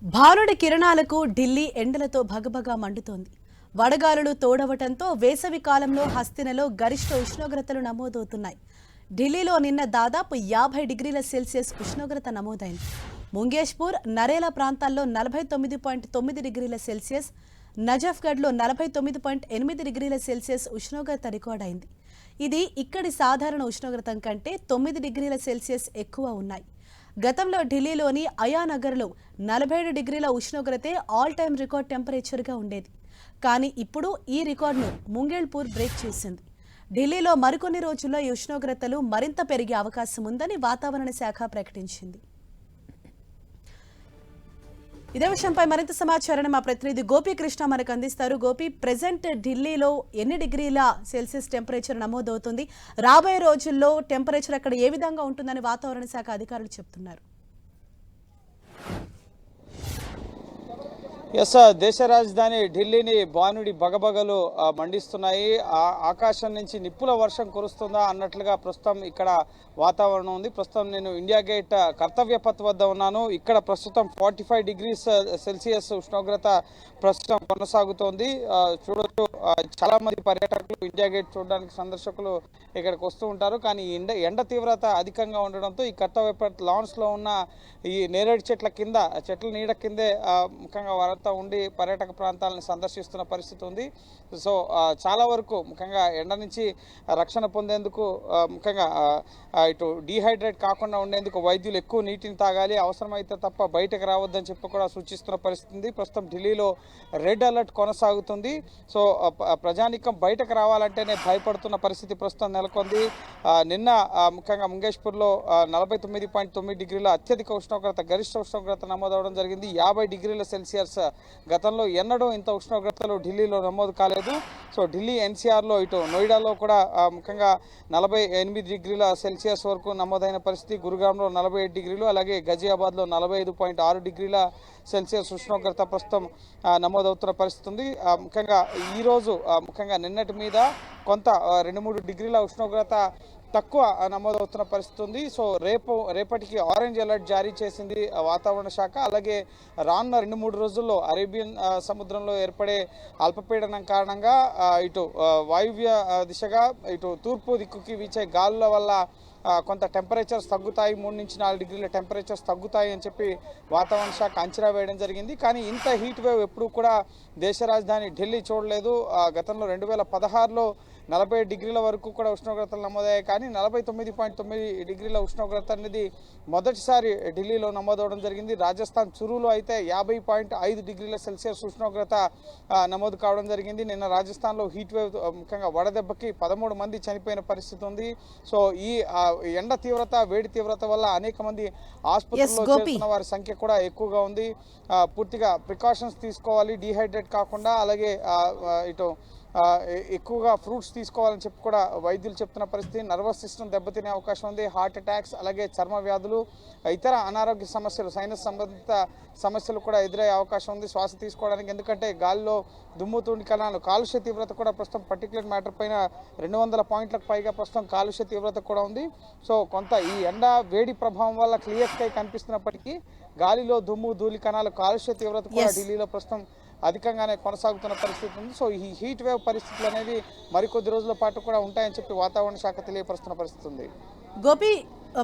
భానుడి కిరణాలకు ఢిల్లీ ఎండలతో భగభగా మండుతోంది. వడగాలులు తోడవటంతో వేసవి కాలంలో హస్తినలో గరిష్ట ఉష్ణోగ్రతలు నమోదవుతున్నాయి. ఢిల్లీలో నిన్న దాదాపు 50 డిగ్రీల సెల్సియస్ ఉష్ణోగ్రత నమోదైంది. ముంగేష్పూర్, నరేలా ప్రాంతాల్లో 49.9 డిగ్రీల సెల్సియస్, నజఫ్గఢ్లో 49.8 డిగ్రీల సెల్సియస్ ఉష్ణోగ్రత రికార్డైంది. ఇది ఇక్కడి సాధారణ ఉష్ణోగ్రత కంటే 9 డిగ్రీల సెల్సియస్ ఎక్కువ ఉన్నాయి. గతంలో ఢిల్లీలోని అయానగర్లో 47 డిగ్రీల ఉష్ణోగ్రతే ఆల్ టైమ్ రికార్డ్ టెంపరేచర్గా ఉండేది. కానీ ఇప్పుడు ఈ రికార్డును ముంగేల్పూర్ బ్రేక్ చేసింది. ఢిల్లీలో మరికొన్ని రోజుల్లో ఈ ఉష్ణోగ్రతలు మరింత పెరిగే అవకాశం ఉందని వాతావరణ శాఖ ప్రకటించింది. ఇదే విషయంపై మరింత సమాచారాన్ని మా ప్రతినిధి గోపీకృష్ణ మనకు అందిస్తారు. గోపి, ప్రెసెంట్ ఢిల్లీలో ఎన్ని డిగ్రీల సెల్సియస్ టెంపరేచర్ నమోదవుతుంది? రాబోయే రోజుల్లో టెంపరేచర్ అక్కడ ఏ విధంగా ఉంటుందని వాతావరణ శాఖ అధికారులు చెప్తున్నారు? ఎస్, దేశ రాజధాని ఢిల్లీని భానుడి బగబగలు మండిస్తున్నాయి. ఆకాశం నుంచి నిప్పుల వర్షం కురుస్తుందా అన్నట్లుగా ప్రస్తుతం ఇక్కడ వాతావరణం ఉంది. ప్రస్తుతం నేను ఇండియా గేట్ కర్తవ్య పథ్ వద్ద ఉన్నాను. ఇక్కడ ప్రస్తుతం 45 డిగ్రీస్ సెల్సియస్ ఉష్ణోగ్రత ప్రస్తుతం కొనసాగుతోంది. చూడొచ్చు, చాలా మంది పర్యాటకులు ఇండియా గేట్ చూడడానికి సందర్శకులు ఇక్కడికి వస్తూ ఉంటారు. కానీ ఎండ తీవ్రత అధికంగా ఉండడంతో ఈ కర్తవ్య పథ్ లాన్స్ లో ఉన్న ఈ నేరేడు చెట్ల నీడ కిందే ముఖ్యంగా వారంతా ఉండి పర్యాటక ప్రాంతాలను సందర్శిస్తున్న పరిస్థితి ఉంది. సో చాలా వరకు ముఖ్యంగా ఎండ నుంచి రక్షణ పొందేందుకు ముఖ్యంగా ఇటు డీహైడ్రేట్ కాకుండా ఉండేందుకు వైద్యులు ఎక్కువ నీటిని తాగాలి, అవసరమైతే తప్ప బయటకు రావద్దని చెప్పి కూడా సూచిస్తున్న పరిస్థితి ఉంది. ప్రస్తుతం ఢిల్లీలో రెడ్ అలర్ట్ కొనసాగుతుంది. సో ప్రజానికం బయటకు రావాలంటేనే భయపడుతున్న పరిస్థితి ప్రస్తుతం నెలకొంది. నిన్న ముఖ్యంగా ముంగేష్పూర్లో 49.9 డిగ్రీల అత్యధిక ఉష్ణోగ్రత, గరిష్ట ఉష్ణోగ్రత నమోదవడం జరిగింది. 50 డిగ్రీల సెల్సియస్ గతంలో ఎన్నడూ ఇంత ఉష్ణోగ్రతలు ఢిల్లీలో నమోదు కాలేదు. సో ఢిల్లీ ఎన్సీఆర్లో, ఇటు నోయిడాలో కూడా ముఖ్యంగా 48 డిగ్రీల సెల్సియస్ వరకు నమోదైన పరిస్థితి. గురుగ్రామ్లో 47 డిగ్రీలు, అలాగే గజియాబాద్లో 45.6 డిగ్రీల సెల్సియస్ ఉష్ణోగ్రత ప్రస్తుతం నమోదవుతున్న పరిస్థితి ఉంది. ముఖ్యంగా ఈరోజు ముఖ్యంగా నిన్నటి మీద కొంత 2-3 డిగ్రీల ఉష్ణోగ్రత తక్కువ నమోదవుతున్న పరిస్థితి ఉంది. సో రేపటికి ఆరెంజ్ అలర్ట్ జారీ చేసింది వాతావరణ శాఖ. అలాగే రానున్న 2-3 రోజుల్లో అరేబియన్ సముద్రంలో ఏర్పడే అల్పపీడనం కారణంగా ఇటు వాయువ్య దిశగా ఇటు తూర్పు దిక్కుకి వీచే గాలుల వల్ల కొంత టెంపరేచర్స్ తగ్గుతాయి, 3-4 డిగ్రీల టెంపరేచర్స్ తగ్గుతాయి అని చెప్పి వాతావరణ శాఖ అంచనా వేయడం జరిగింది. కానీ ఇంత హీట్ వేవ్ ఎప్పుడూ కూడా దేశ రాజధాని ఢిల్లీ చూడలేదు. గతంలో 2016లో 40 డిగ్రీల వరకు కూడా ఉష్ణోగ్రతలు నమోదయ్యాయి. కానీ 49.9 డిగ్రీల ఉష్ణోగ్రత అనేది మొదటిసారి ఢిల్లీలో నమోదవడం జరిగింది. రాజస్థాన్ చురులో అయితే 50.5 డిగ్రీల సెల్సియస్ ఉష్ణోగ్రత నమోదు కావడం జరిగింది. నిన్న రాజస్థాన్లో హీట్ వేవ్ ముఖ్యంగా వడదెబ్బకి 13 మంది చనిపోయిన పరిస్థితి ఉంది. సో ఈ ఎండ తీవ్రత, వేడి తీవ్రత వల్ల అనేక మంది ఆసుపత్రుల్లో చేరుతున్న వారి సంఖ్య కూడా ఎక్కువగా ఉంది. పూర్తిగా ప్రికాషన్స్ తీసుకోవాలి, డీహైడ్రేట్ కాకుండా. అలాగే ఇటు ఎక్కువగా ఫ్రూట్స్ తీసుకోవాలని చెప్పి కూడా వైద్యులు చెప్తున్న పరిస్థితి. నర్వస్ సిస్టమ్ దెబ్బతినే అవకాశం ఉంది. హార్ట్ అటాక్స్, అలాగే చర్మ వ్యాధులు, ఇతర అనారోగ్య సమస్యలు, సైనస్ సంబంధిత సమస్యలు కూడా ఎదురయ్యే అవకాశం ఉంది శ్వాస తీసుకోవడానికి. ఎందుకంటే గాలిలో దుమ్ము, తూడి కణాలు, కాలుష్య తీవ్రత కూడా ప్రస్తుతం పర్టికులర్ మ్యాటర్ పైన 200 పాయింట్లకు పైగా ప్రస్తుతం కాలుష్య తీవ్రత కూడా ఉంది. సో కొంత ఈ ఎండ వేడి ప్రభావం వల్ల క్లియర్ స్కై కనిపిస్తున్నప్పటికీ గాలిలో దుమ్ము, ధూళి కణాలు, కాలుష్య తీవ్రత కూడా ఢిల్లీలో ప్రస్తుతం అధికంగానే కొనసాగుతున్న పరిస్థితి ఉంది. సో ఈ హీట్ వేవ్ పరిస్థితులు అనేవి మరికొద్ది రోజుల పాటు కూడా ఉంటాయని చెప్పి వాతావరణ శాఖ తెలియపరుస్తున్న పరిస్థితి ఉంది. గోపి,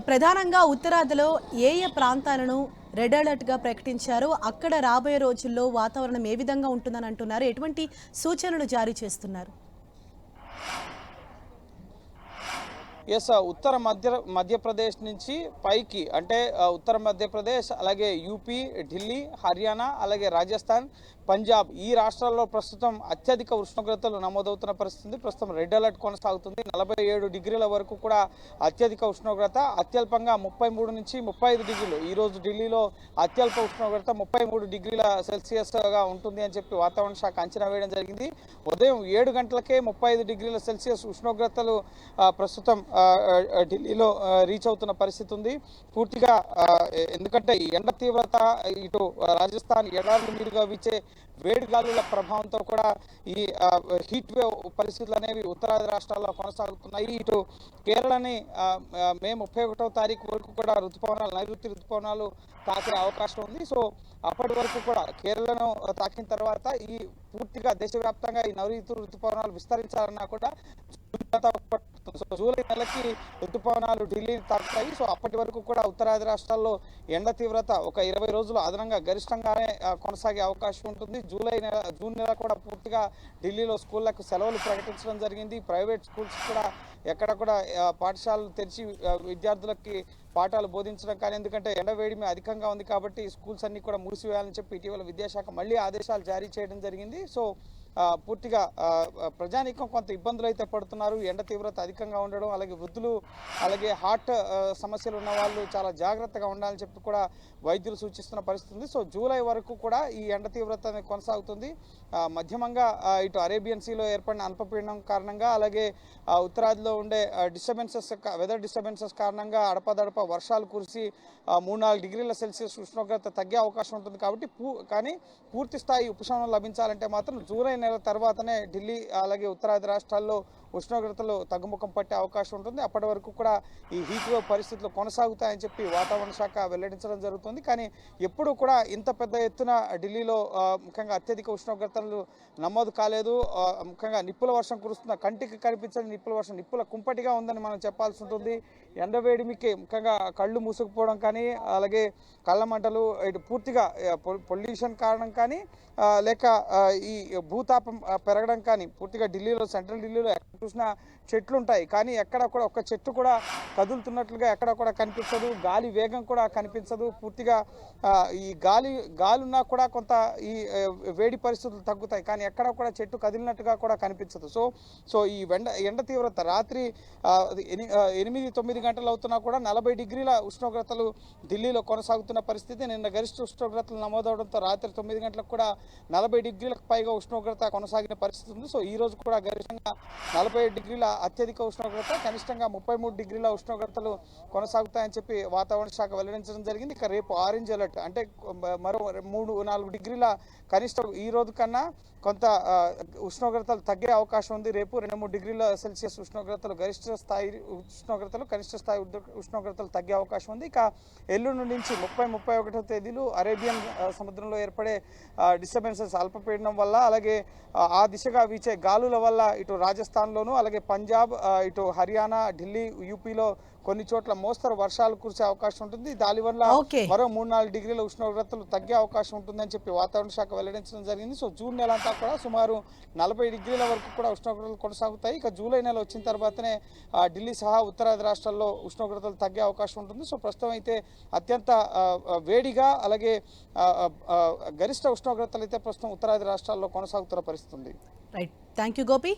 ప్రధానంగా ఉత్తరాదిలో ఏ ప్రాంతాలను రెడ్ అలర్ట్గా ప్రకటించారు? అక్కడ రాబోయే రోజుల్లో వాతావరణం ఏ విధంగా ఉంటుందని అంటున్నారు? ఎటువంటి సూచనలు జారీ చేస్తున్నారు? ఎస్, ఉత్తర మధ్యప్రదేశ్ నుంచి పైకి అంటే ఉత్తర మధ్యప్రదేశ్, అలాగే యూపీ, ఢిల్లీ, హర్యానా, అలాగే రాజస్థాన్, పంజాబ్, ఈ రాష్ట్రాల్లో ప్రస్తుతం అత్యధిక ఉష్ణోగ్రతలు నమోదవుతున్న పరిస్థితి. ప్రస్తుతం రెడ్ అలర్ట్ కొనసాగుతుంది. 47 డిగ్రీల వరకు కూడా అత్యధిక ఉష్ణోగ్రత, అత్యల్పంగా 33 నుంచి 35 డిగ్రీలు. ఈరోజు ఢిల్లీలో అత్యల్ప ఉష్ణోగ్రత 33 డిగ్రీల సెల్సియస్గా ఉంటుంది అని చెప్పి వాతావరణ శాఖ అంచనా వేయడం జరిగింది. ఉదయం 7 గంటలకే 35 డిగ్రీల సెల్సియస్ ఉష్ణోగ్రతలు ప్రస్తుతం ఢిల్లీలో రీచ్ అవుతున్న పరిస్థితి ఉంది. పూర్తిగా ఎందుకంటే ఈ ఎండ తీవ్రత, ఇటు రాజస్థాన్ ఎడారుల మీదుగా వీచే వేడి గాలుల ప్రభావంతో కూడా ఈ హీట్ వేవ్ పరిస్థితులు అనేవి ఉత్తరాది రాష్ట్రాల్లో కొనసాగుతున్నాయి. ఇటు కేరళని మే 31వ తారీఖు వరకు కూడా నైరుతి రుతుపవనాలు తాకే అవకాశం ఉంది. సో అప్పటి వరకు కూడా కేరళను తాకిన తర్వాత ఈ పూర్తిగా దేశవ్యాప్తంగా ఈ నైరుతి రుతుపవనాలు విస్తరించాలన్నా కూడా జూలై నెలకి రుతుపవనాలు ఢిల్లీని తాకుతాయి. సో అప్పటి వరకు కూడా ఉత్తరాది రాష్ట్రాల్లో ఎండ తీవ్రత ఒక 20 రోజులు అదనంగా గరిష్టంగానే కొనసాగే అవకాశం ఉంటుంది. జూన్ నెల కూడా పూర్తిగా ఢిల్లీలో స్కూళ్లకు సెలవులు ప్రకటించడం జరిగింది. ప్రైవేట్ స్కూల్స్ కూడా ఎక్కడ కూడా పాఠశాలలు తెరిచి విద్యార్థులకి పాఠాలు బోధించడం కానీ, ఎందుకంటే ఎండవేడిమి అధికంగా ఉంది కాబట్టి స్కూల్స్ అన్ని కూడా మూసివేయాలని చెప్పి ఇటీవల విద్యాశాఖ మళ్ళీ ఆదేశాలు జారీ చేయడం జరిగింది. సో పూర్తిగా ప్రజానీకం కొంత ఇబ్బందులు అయితే పడుతున్నారు. ఎండ తీవ్రత అధికంగా ఉండడం, అలాగే వృద్ధులు, అలాగే హార్ట్ సమస్యలు ఉన్న వాళ్ళు చాలా జాగ్రత్తగా ఉండాలని చెప్పి కూడా వైద్యులు సూచిస్తున్న పరిస్థితి ఉంది. సో జూలై వరకు కూడా ఈ ఎండ తీవ్రత అనేది కొనసాగుతుంది. మధ్యమంగా ఇటు అరేబియన్ సీలో ఏర్పడిన అల్పపీడనం కారణంగా, అలాగే ఉత్తరాదిలో ఉండే వెదర్ డిస్టర్బెన్సెస్ కారణంగా అడపదడప వర్షాలు కురిసి 3-4 డిగ్రీల సెల్సియస్ ఉష్ణోగ్రత తగ్గే అవకాశం ఉంటుంది. కాబట్టి కానీ పూర్తి స్థాయి ఉపశమనం లభించాలంటే మాత్రం జూలై నెల తర్వాతనే ఢిల్లీ అలాగే ఉత్తరాది రాష్ట్రాల్లో ఉష్ణోగ్రతలు తగ్గుముఖం పట్టే అవకాశం ఉంటుంది. అప్పటి వరకు కూడా ఈ హీట్ వేవ్ పరిస్థితులు కొనసాగుతాయని చెప్పి వాతావరణ శాఖ వెల్లడించడం జరుగుతుంది. కానీ ఎప్పుడూ కూడా ఇంత పెద్ద ఎత్తున ఢిల్లీలో ముఖ్యంగా అత్యధిక ఉష్ణోగ్రతలు నమోదు కాలేదు. ముఖ్యంగా నిప్పుల వర్షం కురుస్తున్న, కంటికి కనిపించని నిప్పుల కుంపటిగా ఉందని మనం చెప్పాల్సి ఉంటుంది. ఎండవేడిమికి ముఖ్యంగా కళ్ళు మూసుకుపోవడం కానీ, అలాగే కళ్ళ మంటలు, ఇటు పూర్తిగా పొల్యూషన్ కారణం కానీ, లేక ఈ భూతాపం పెరగడం కానీ, పూర్తిగా సెంట్రల్ ఢిల్లీలో ఎక్కడ చూసినా చెట్లు ఉంటాయి కానీ ఎక్కడ కూడా ఒక్క చెట్టు కూడా కదులుతున్నట్లుగా ఎక్కడ కూడా కనిపించదు. గాలి వేగం కూడా కనిపించదు. పూర్తిగా ఈ గాలి ఉన్నా కూడా కొంత ఈ వేడి పరిస్థితులు తగ్గుతాయి కానీ ఎక్కడ కూడా చెట్టు కదిలినట్టుగా కూడా కనిపించదు. సో ఈ ఎండ తీవ్రత రాత్రి 8-9 గంటలు అవుతున్నా కూడా 40 డిగ్రీల ఉష్ణోగ్రతలు ఢిల్లీలో కొనసాగుతున్న పరిస్థితి. నిన్న గరిష్ట ఉష్ణోగ్రతలు నమోదవడంతో రాత్రి 9 గంటలకు కూడా 40 డిగ్రీలకు పైగా ఉష్ణోగ్రత కొనసాగిన పరిస్థితి ఉంది. సో ఈ రోజు కూడా గరిష్టంగా 40 డిగ్రీల అత్యధిక ఉష్ణోగ్రత, కనిష్టంగా 33 డిగ్రీల ఉష్ణోగ్రతలు కొనసాగుతాయని చెప్పి వాతావరణ శాఖ వెల్లడించడం జరిగింది. ఇక రేపు ఆరెంజ్ అలర్ట్, అంటే మరో 3-4 డిగ్రీల కనిష్ట ఈ రోజు కన్నా కొంత ఉష్ణోగ్రతలు తగ్గే అవకాశం ఉంది. రేపు 2-3 డిగ్రీల సెల్సియస్ ఉష్ణోగ్రతలు గరిష్ట స్థాయి ఉష్ణోగ్రతలు, కనిష్ట స్థాయి ఉష్ణోగ్రతలు తగ్గే అవకాశం ఉంది. ఇక ఎల్లుండి నుంచి 30-31వ తేదీలు అరేబియన్ సముద్రంలో ఏర్పడే డిస్టర్బెన్సెస్, అల్పపీడనం వల్ల, అలాగే ఆ దిశగా వీచే గాలుల వల్ల ఇటు రాజస్థాన్లోను, అలాగే పంజాబ్, ఇటు హర్యానా, ఢిల్లీ, యూపీలో కొన్ని చోట్ల మోస్తరు వర్షాలు కురిసే అవకాశం ఉంటుంది. దానివల్ల మరో 3-4 డిగ్రీల ఉష్ణోగ్రతలు తగ్గే అవకాశం ఉంటుందని చెప్పి వాతావరణ శాఖ వెల్లడించడం జరిగింది. సో జూన్ నెల అంతా కూడా సుమారు 40 డిగ్రీల వరకు కూడా ఉష్ణోగ్రతలు కొనసాగుతాయి. ఇక జూలై నెల వచ్చిన తర్వాతనే ఢిల్లీ సహా ఉత్తరాది రాష్ట్రాల్లో ఉష్ణోగ్రతలు తగ్గే అవకాశం ఉంటుంది. సో ప్రస్తుతం అయితే అత్యంత వేడిగా, అలాగే గరిష్ట ఉష్ణోగ్రతలు అయితే ప్రస్తుతం ఉత్తరాది రాష్ట్రాల్లో కొనసాగుతున్న పరిస్థితి ఉంది. Right, thank you Gopi.